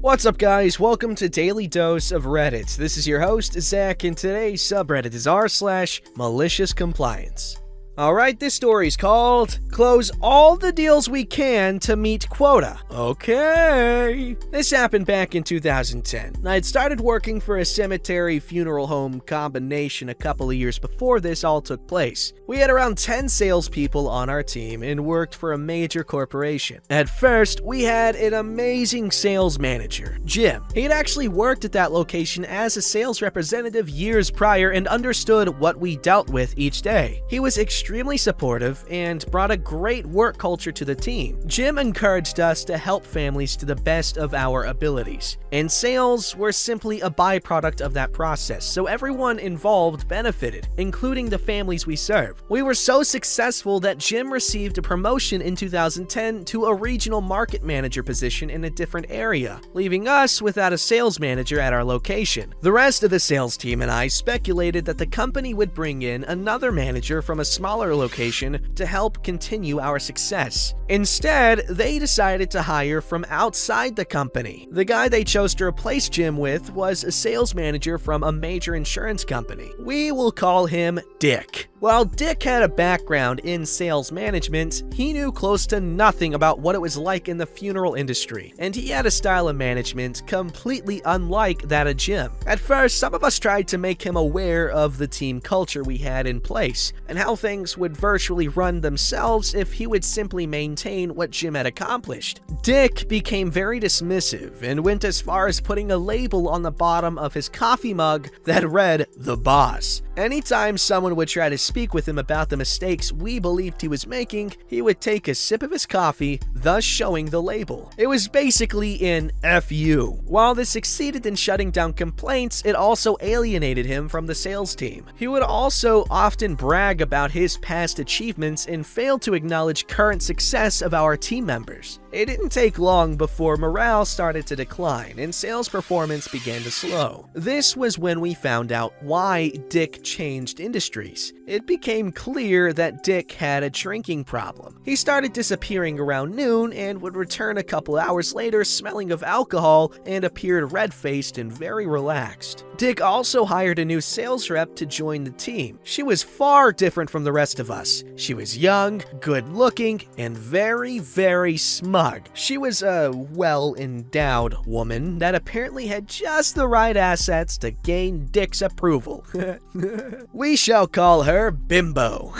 What's up, guys? Welcome to Daily Dose of Reddit. This is your host, Zach, and today's subreddit is r/MaliciousCompliance. Alright, this story is called Close All the Deals We Can to Meet Quota. Okay. This happened back in 2010. I had started working for a cemetery funeral home combination a couple of years before this all took place. We had around 10 salespeople on our team and worked for a major corporation. At first, we had an amazing sales manager, Jim. He had actually worked at that location as a sales representative years prior and understood what we dealt with each day. He was extremely supportive and brought a great work culture to the team. Jim encouraged us to help families to the best of our abilities, and sales were simply a byproduct of that process, so everyone involved benefited, including the families we serve. We were so successful that Jim received a promotion in 2010 to a regional market manager position in a different area, leaving us without a sales manager at our location. The rest of the sales team and I speculated that the company would bring in another manager from a smaller location to help continue our success. Instead, they decided to hire from outside the company. The guy they chose to replace Jim with was a sales manager from a major insurance company. We will call him Dick. While Dick had a background in sales management, he knew close to nothing about what it was like in the funeral industry, and he had a style of management completely unlike that of Jim. At first, some of us tried to make him aware of the team culture we had in place, and how things would virtually run themselves if he would simply maintain what Jim had accomplished. Dick became very dismissive and went as far as putting a label on the bottom of his coffee mug that read, "The Boss." Anytime someone would try to speak with him about the mistakes we believed he was making, he would take a sip of his coffee, thus showing the label. It was basically an F you. While this succeeded in shutting down complaints, it also alienated him from the sales team. He would also often brag about his past achievements and fail to acknowledge current success of our team members. It didn't take long before morale started to decline and sales performance began to slow. This was when we found out why Dick changed industries. It became clear that Dick had a drinking problem. He started disappearing around noon and would return a couple hours later smelling of alcohol and appeared red-faced and very relaxed. Dick also hired a new sales rep to join the team. She was far different from the rest of us. She was young, good-looking, and very, very smug. She was a well-endowed woman that apparently had just the right assets to gain Dick's approval. We shall call her Bimbo.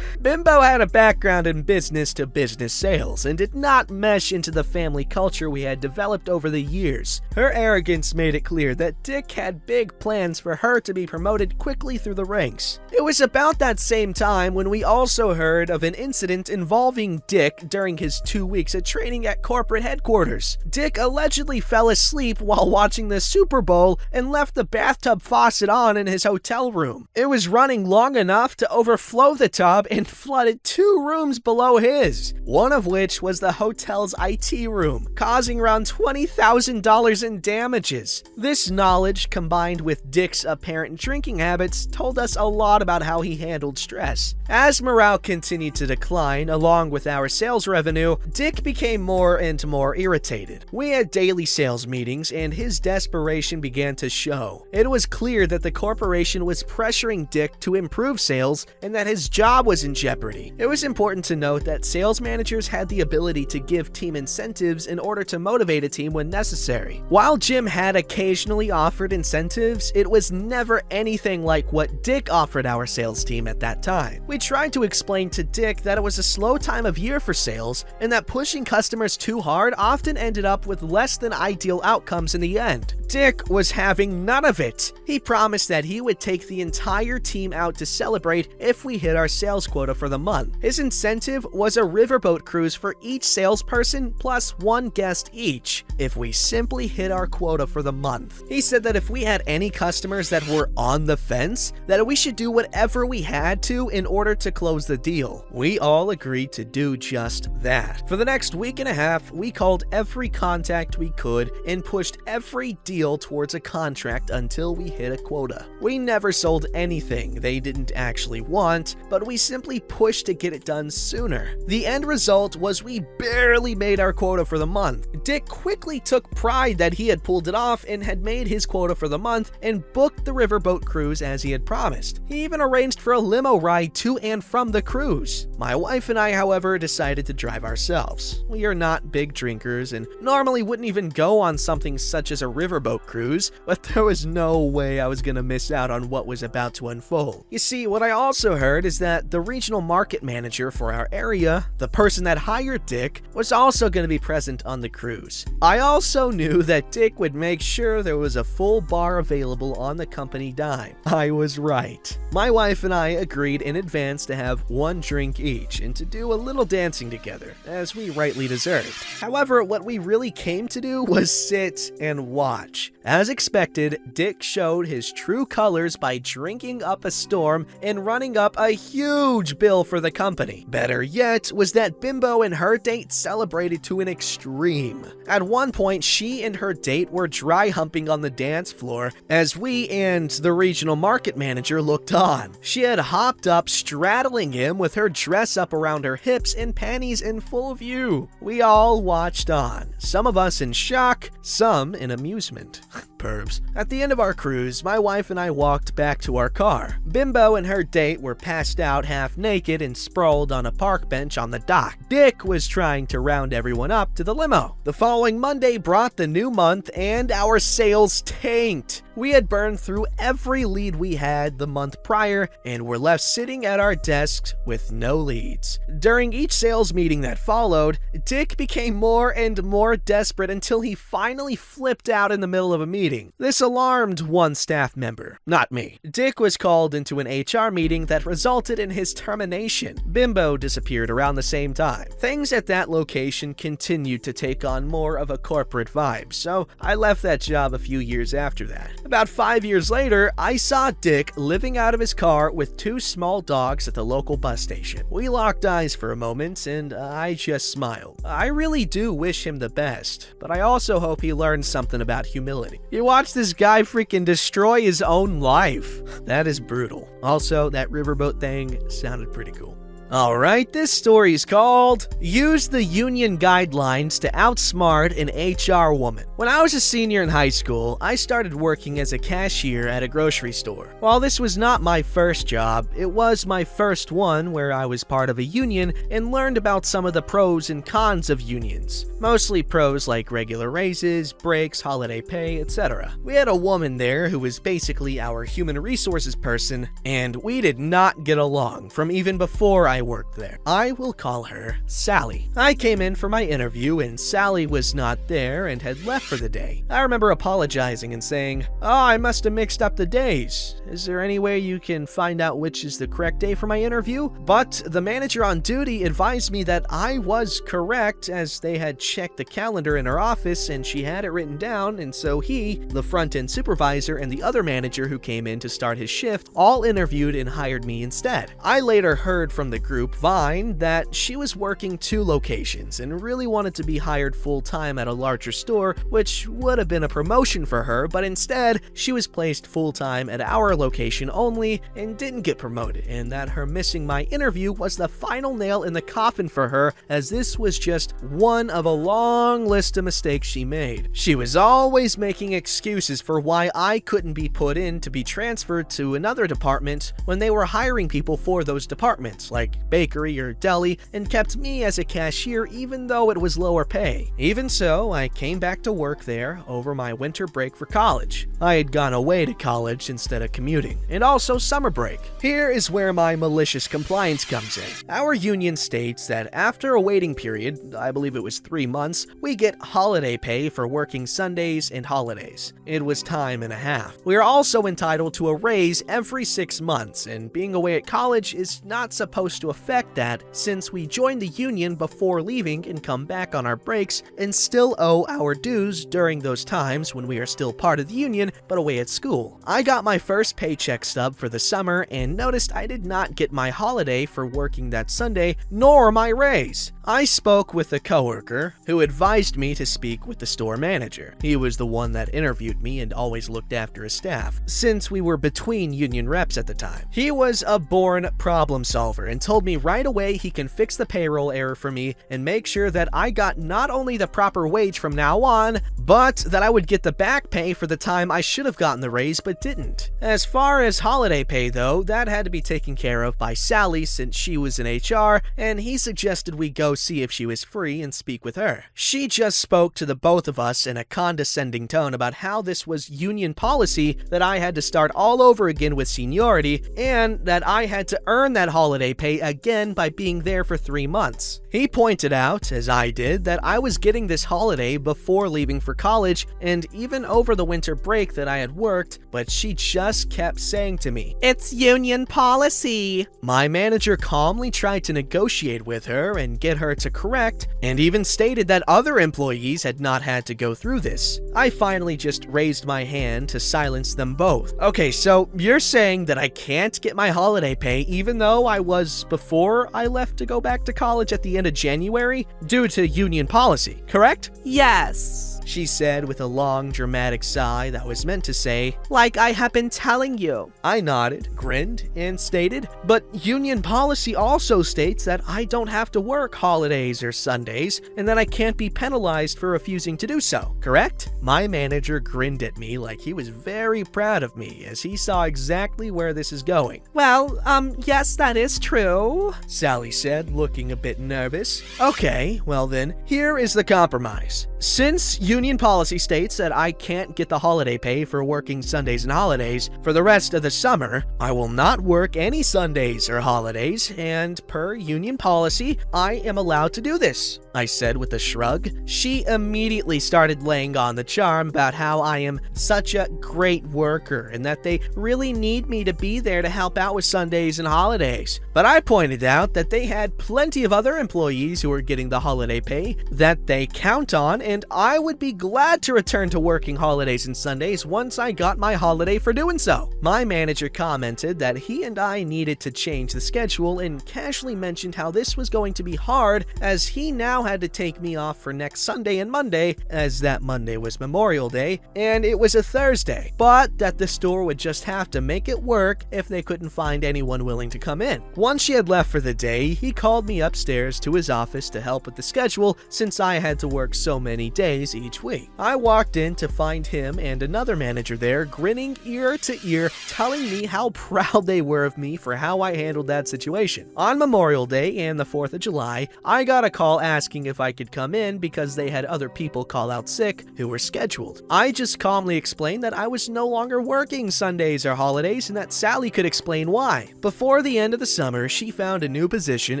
Bimbo had a background in business-to-business sales and did not mesh into the family culture we had developed over the years. Her arrogance made it clear that Dick had big plans for her to be promoted quickly through the ranks. It was about that same time when we also heard of an incident involving Dick during his 2 weeks of training at corporate headquarters. Dick allegedly fell asleep while watching the Super Bowl and left the bathtub faucet on in his hotel room. It was running long enough to overflow the tub and flooded 2 rooms below his, one of which was the hotel's IT room, causing around $20,000 in damages. This knowledge, combined with Dick's apparent drinking habits, told us a lot about how he handled stress. As morale continued to decline, along with our sales revenue, Dick became more and more irritated. We had daily sales meetings, and his desperation began to show. It was clear that the corporation was pressuring Dick to improve sales and that his job was in jeopardy. It was important to note that sales managers had the ability to give team incentives in order to motivate a team when necessary. While Jim had occasionally offered incentives, it was never anything like what Dick offered our sales team at that time. We tried to explain to Dick that it was a slow time of year for sales and that pushing customers too hard often ended up with less than ideal outcomes in the end. Dick was having none of it. He promised that he would take the entire team out to celebrate if we hit our sales quota for the month. His incentive was a riverboat cruise for each salesperson plus 1 guest each if we simply hit our quota for the month. He said that if we had any customers that were on the fence, that we should do whatever we had to in order to close the deal. We all agreed to do just that. For the next week and a half, we called every contact we could and pushed every deal deal towards a contract until we hit a quota. We never sold anything they didn't actually want, but we simply pushed to get it done sooner. The end result was we barely made our quota for the month. Dick quickly took pride that he had pulled it off and had made his quota for the month and booked the riverboat cruise as he had promised. He even arranged for a limo ride to and from the cruise. My wife and I, however, decided to drive ourselves. We are not big drinkers and normally wouldn't even go on something such as a riverboat cruise, but there was no way I was gonna miss out on what was about to unfold. You see, what I also heard is that the regional market manager for our area, the person that hired Dick, was also gonna be present on the cruise. I also knew that Dick would make sure there was a full bar available on the company dime. I was right. My wife and I agreed in advance to have one drink each and to do a little dancing together, as we rightly deserved. However, what we really came to do was sit and watch. As expected, Dick showed his true colors by drinking up a storm and running up a huge bill for the company. Better yet was that Bimbo and her date celebrated to an extreme. At one point, she and her date were dry humping on the dance floor as we and the regional market manager looked on. She had hopped up, straddling him with her dress up around her hips and panties in full view. We all watched on, some of us in shock, some in amusement. Pervs. At the end of our cruise, my wife and I walked back to our car. Bimbo and her date were passed out half naked and sprawled on a park bench on the dock. Dick was trying to round everyone up to the limo. The following Monday brought the new month and our sales tanked. We had burned through every lead we had the month prior and were left sitting at our desks with no leads. During each sales meeting that followed, Dick became more and more desperate until he finally flipped out in the middle of a meeting. This alarmed one staff member, not me. Dick was called into an HR meeting that resulted in his termination. Bimbo disappeared around the same time. Things at that location continued to take on more of a corporate vibe, so I left that job a few years after that. About 5 years later, I saw Dick living out of his car with two small dogs at the local bus station. We locked eyes for a moment, and I just smiled. I really do wish him the best, but I also hope he learns something about humility. You watch this guy freaking destroy his own life. That is brutal. Also, that riverboat thing sounded pretty cool. Alright, this story is called Use the Union Guidelines to Outsmart an HR Woman. When I was a senior in high school, I started working as a cashier at a grocery store. While this was not my first job, it was my first one where I was part of a union and learned about some of the pros and cons of unions. Mostly pros like regular raises, breaks, holiday pay, etc. We had a woman there who was basically our human resources person, and we did not get along from even before I worked there. I will call her Sally. I came in for my interview and Sally was not there and had left for the day. I remember apologizing and saying, "Oh, I must have mixed up the days. Is there any way you can find out which is the correct day for my interview?" But the manager on duty advised me that I was correct as they had checked the calendar in her office and she had it written down, and so he, the front-end supervisor, and the other manager who came in to start his shift all interviewed and hired me instead. I later heard from the group Vine that she was working 2 locations and really wanted to be hired full-time at a larger store, which would have been a promotion for her, but instead she was placed full-time at our location only and didn't get promoted, and that her missing my interview was the final nail in the coffin for her, as this was just one of a long list of mistakes she made. She was always making excuses for why I couldn't be put in to be transferred to another department when they were hiring people for those departments, like bakery or deli, and kept me as a cashier even though it was lower pay. Even so, I came back to work there over my winter break for college. I had gone away to college instead of commuting, and also summer break. Here is where my malicious compliance comes in. Our union states that after a waiting period, I believe it was 3 months, we get holiday pay for working Sundays and holidays. It was time and a half. We are also entitled to a raise every 6 months, and being away at college is not supposed to to affect that since we joined the union before leaving and come back on our breaks and still owe our dues during those times when we are still part of the union but away at school. I got my first paycheck stub for the summer and noticed I did not get my holiday for working that Sunday, nor my raise. I spoke with a coworker who advised me to speak with the store manager. He was the one that interviewed me and always looked after his staff, since we were between union reps at the time. He was a born problem solver and told me right away he can fix the payroll error for me and make sure that I got not only the proper wage from now on, but that I would get the back pay for the time I should have gotten the raise but didn't. As far as holiday pay though, that had to be taken care of by Sally since she was in HR, and he suggested we go see if she was free and speak with her. She just spoke to the both of us in a condescending tone about how this was union policy, that I had to start all over again with seniority, and that I had to earn that holiday pay again by being there for 3 months. He pointed out, as I did, that I was getting this holiday before leaving for college and even over the winter break that I had worked, but she just kept saying to me, "It's union policy." My manager calmly tried to negotiate with her and get her to correct, and even stated that other employees had not had to go through this. I finally just raised my hand to silence them both. Okay, so you're saying that I can't get my holiday pay even though I was before I left to go back to college at the end of January due to union policy, correct? Yes, She said with a long, dramatic sigh that was meant to say, like I have been telling you. I nodded, grinned, and stated, "But union policy also states that I don't have to work holidays or Sundays, and that I can't be penalized for refusing to do so, correct?" My manager grinned at me like he was very proud of me, as he saw exactly where this is going. Well, yes, that is true. Sally said, looking a bit nervous. Okay, well then, here is the compromise. Since union policy states that I can't get the holiday pay for working Sundays and holidays for the rest of the summer, I will not work any Sundays or holidays, and per union policy, I am allowed to do this, I said with a shrug. She immediately started laying on the charm about how I am such a great worker and that they really need me to be there to help out with Sundays and holidays. But I pointed out that they had plenty of other employees who were getting the holiday pay that they count on, and I would be glad to return to working holidays and Sundays once I got my holiday for doing so. My manager commented that he and I needed to change the schedule and casually mentioned how this was going to be hard as he now had to take me off for next Sunday and Monday, as that Monday was Memorial Day and it was a Thursday, but that the store would just have to make it work if they couldn't find anyone willing to come in. Once she had left for the day, he called me upstairs to his office to help with the schedule since I had to work so many days each week. I walked in to find him and another manager there grinning ear to ear, telling me how proud they were of me for how I handled that situation. On Memorial Day and the 4th of July, I got a call asking if I could come in because they had other people call out sick who were scheduled. I just calmly explained that I was no longer working Sundays or holidays and that Sally could explain why. Before the end of the summer, she found a new position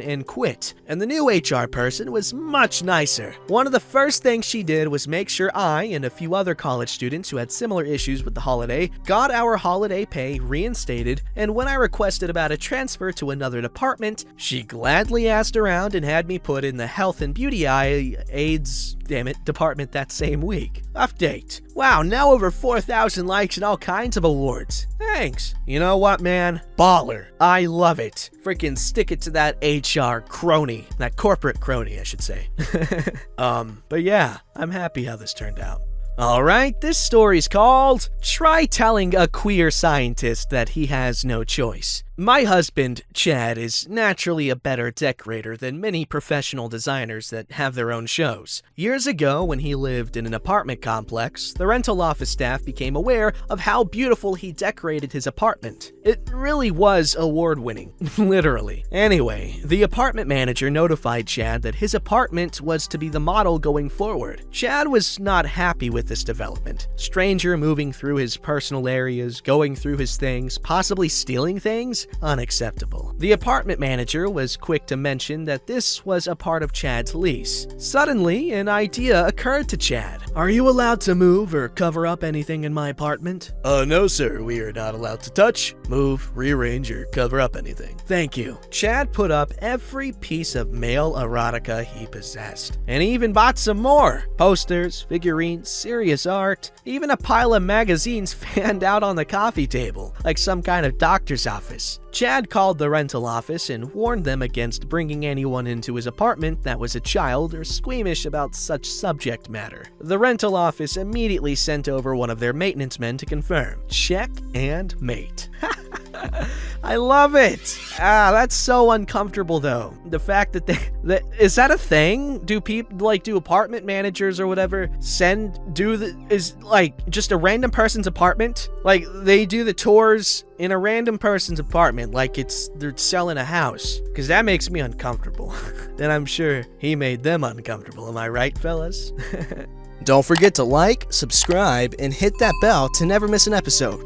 and quit, and the new HR person was much nicer. One of the first things she did was make sure I and a few other college students who had similar issues with the holiday got our holiday pay reinstated, and when I requested about a transfer to another department, she gladly asked around and had me put in the health and beauty AIDS department that same week. Update. Wow, now over 4,000 likes and all kinds of awards. Thanks. You know what, man? Baller. I love it. Freaking stick it to that HR crony. That corporate crony, I should say. But yeah, I'm happy how this turned out. Alright, this story's called Try Telling a Queer Scientist That He Has No Choice. My husband, Chad, is naturally a better decorator than many professional designers that have their own shows. Years ago, when he lived in an apartment complex, the rental office staff became aware of how beautiful he decorated his apartment. It really was award-winning, literally. Anyway, the apartment manager notified Chad that his apartment was to be the model going forward. Chad was not happy with this development. Stranger moving through his personal areas, going through his things, possibly stealing things. was unacceptable. The apartment manager was quick to mention that this was a part of Chad's lease. Suddenly, an idea occurred to Chad. "Are you allowed to move or cover up anything in my apartment?" No sir, we are not allowed to touch, move, rearrange, or cover up anything. Thank you. Chad put up every piece of male erotica he possessed, and he even bought some more. Posters, figurines, serious art, even a pile of magazines fanned out on the coffee table, like some kind of doctor's office. Chad called the rental office and warned them against bringing anyone into his apartment that was a child or squeamish about such subject matter. The rental office immediately sent over one of their maintenance men to confirm. Check and mate. I love it. That's so uncomfortable though. The fact that is that a thing? Do people do apartment managers or whatever is just a random person's apartment? Like they do the tours in a random person's apartment like they're selling a house? Because that makes me uncomfortable. And I'm sure he made them uncomfortable. Am I right, fellas? Don't forget to like, subscribe, and hit that bell to never miss an episode.